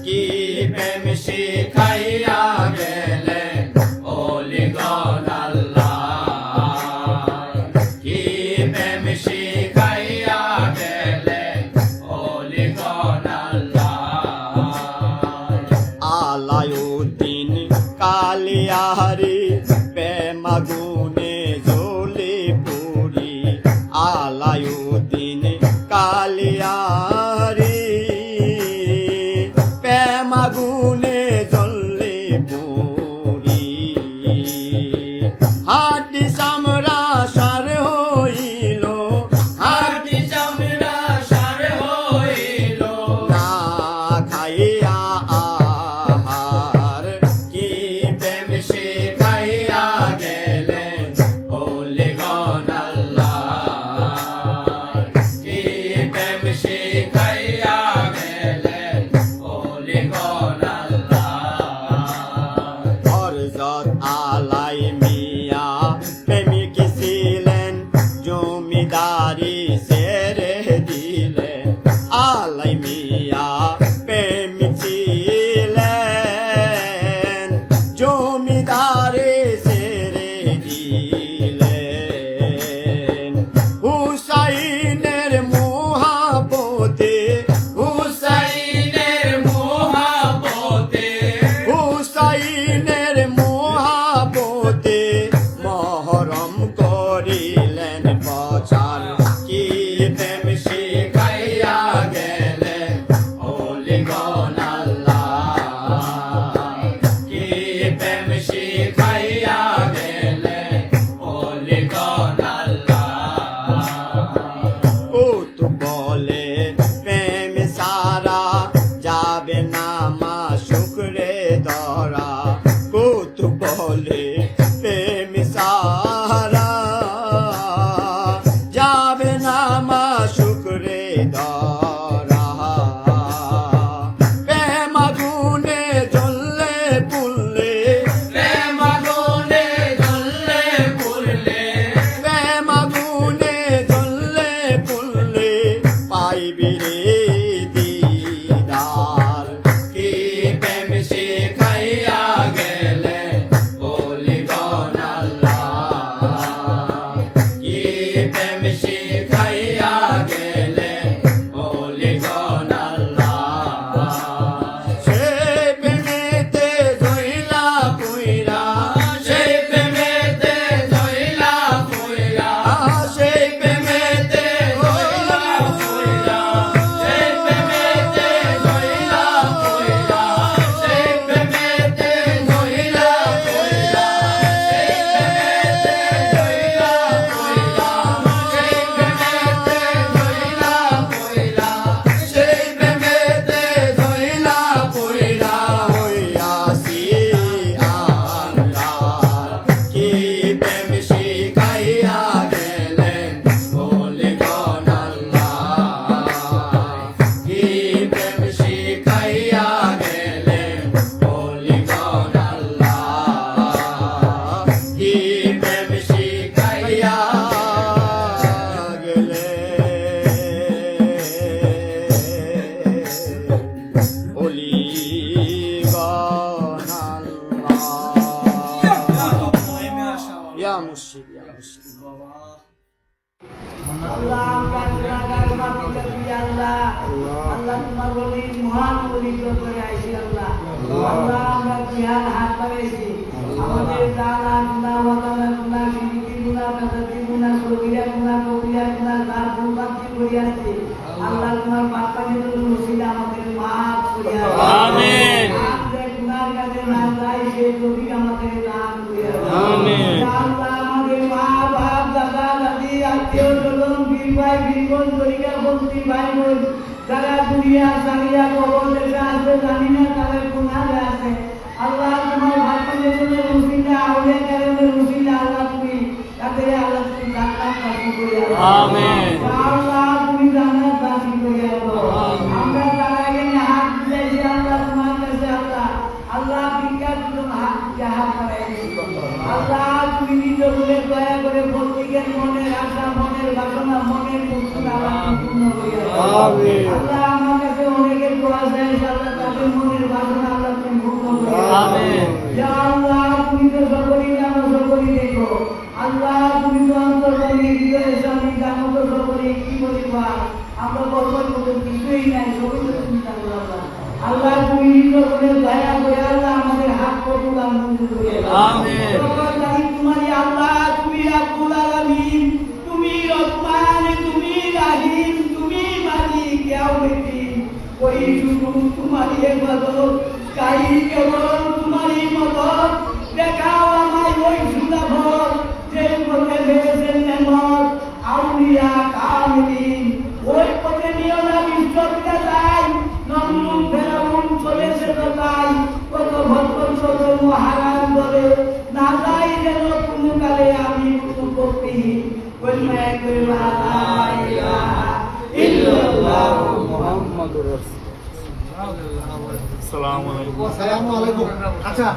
কি প্রেম শিখাইয়া গেলেন ওলিগণ আল্লাহ, কি প্রেম শিখাইয়া গেলেন ওলিগণ আল্লাহ। আলাউদ্দিন কালিয়ারি প্রেম আগুনে জ্বলে পুরি, আলাউদ্দিন কালিয়ারি প্রেম আগুনে জ্বলে পুরি। হাড্ডি চামড়া সার হইল, হাড্ডি চামড়া সার হইল, না খাইয়া আহার কি প্রেম শিখাইয়া গেলেন ওলিগণ আল্লাহ, কি প্রেম শিখাইয়া গেলেন ওলিগণ আল্লাহ। হযরত আলাই মিয়া প্রেমিক ছিলেন, জমিদারি ছেড়ে দিলেন। আলাই মিয়া প্রেমিক ছিলেন, জমিদারি ছেড়ে দিলেন। হুসাইনের মোহাবতে, হুসাইনের মোহাবতে, হুসাইনের মোহাবতে মহরম করিলেন প্রচার, কি প্রেম শিখাইয়া গেলেন ওলিগণ আল্লাহ, কি প্রেম শিখাইয়া গেলেন ওলিগণ আল্লাহ। কৌতু বলে প্রেম সারা যাবে না মা শুক্রে ধরা, কৌতু বলে প্রেম সারা যাবে না মা শুক্রে ধরা। প্রেম আগুনে জ্বললে পুড়লে, প্রেম আগুনে জ্বললে পুড়লে, প্রেম আগুনে জ্বললে পুড়লে পাইবি রে দিদার, কি প্রেম শিখাইয়া গেলেন ওলিগণ আল্লাহ, কি প্রেম শিখাইয়া গেলেন ওলিগণ আল্লাহ। সে প্রেমেতে জইলা পুইরা, সে প্রেমেতে জইলা পুইরা, সে প্রেমেতে জইলা পুইরা, সে প্রেমেতে জইলা পুইরা, সে প্রেমেতে জইলা পুইরা, সে প্রেমেতে জইলা পুইরা, সে প্রেমেতে জইলা পুইরা, সে প্রেমেতে জইলা পুইরা হইয়াছি আন্ধার, কি প্রেম শিখাইয়া গেলেন ওলিগণ আল্লাহ, কি প্রেম শিখাইয়া গেলেন ওলিগণ আল্লাহ, কি প্রেম শিখাইয়া গেলেন ওলিগণ আল্লাহ। ইয়া মুর্শিদ, ইয়া মুর্শিদ। আল্লাহ আমরা গুনাহগার মাফ করে দিই আল্লাহ। আল্লাহ তোমার বলি মহান পবিত্র করে আইছি আল্লাহ। আল্লাহ আমরা জিহাদ হাত বাড়াইছি, আমাদের জানা গুনাহ ওয়াদানা গুনাহ শিরকি গুনাহ কাসাতি গুনাহ সগীরা গুনাহ কবিরা গুনাহ তার ভুলবাতি করিয়াছি আল্লাহ, তোমার পাকপানির ওসিলা আমাদের মাফ করিয়া দাও। আমিন। আমরা গুনাহর কাছে না যাই সেই তৌফিক আমাদের দান করিয়া দাও। আমিন। আল্লাহ আমাদের মা বাপ দাদা দাদি আত্মীয় স্বজন বীর ভাই বীরবোন তরিকা বন্ধু ভাই বোন যারা দুনিয়া সারিয়া কবর থেকে আসবে জানি না তাদের গুনাহে আছে আল্লাহ, তোমার ভাগ্যের ওসিলা আউলিয়া কারামের ওসিলা আল্লাহ তুমি তাদের আল্লাহ তুমি জান্নাত নসিব করিয়া দাও। আমিন। আল্লাহ তুমি জান্নাত নসিব করিয়া দাও। আমরা তারা এখানে হাত দিয়েছি আল্লাহ তোমার কাছে আল্লাহ, আল্লাহ বিজ্ঞান তুমি হাত করাইছি আল্লাহ, তুমি নিজ বলে দয়া করে প্রত্যেকের মনের আশা মনের বাসনা মনের মুক্তি আল্লাহ পূর্ণ করিয়া দাও। আমিন। আল্লাহ আমার কাছে অনেকের দোয়া চাই আল্লাহ, তাদের মনের করে দয়া করে আল্লাহ আমাদের হাত কবুল মঞ্জুর করে দাও। আমিন। তোমারই আল্লাহ, তুমি রব্বুল আলামিন, তুমি রহমান, তুমি রহিম, তুমি মালিক ইয়াউমিদ্দিন। ওই শুধু তোমারই ইবাদত, কাই কেবল তোমারই মদত। দেখাও আমায় ওই সুলাভত, যে পথে ভেবেছেন নেমত আউলিয়া কামিলিন। ওই পথে নিয়ে না বিশ্বকে যাই, নমরুদ ফেরাউন চলেছে কোথায়, কত ভদ্র ছোট মহারাজ বলে না যাই যেন কোনো কালে আমি কোনো ভক্তিহীন। ওই মায়া করে লা ইলাহা ইল্লাল্লাহ মুহাম্মাদুর রাসূলুল্লাহ। আসসালামু আলাইকুম। আসসালামু আলাইকুম। আচ্ছা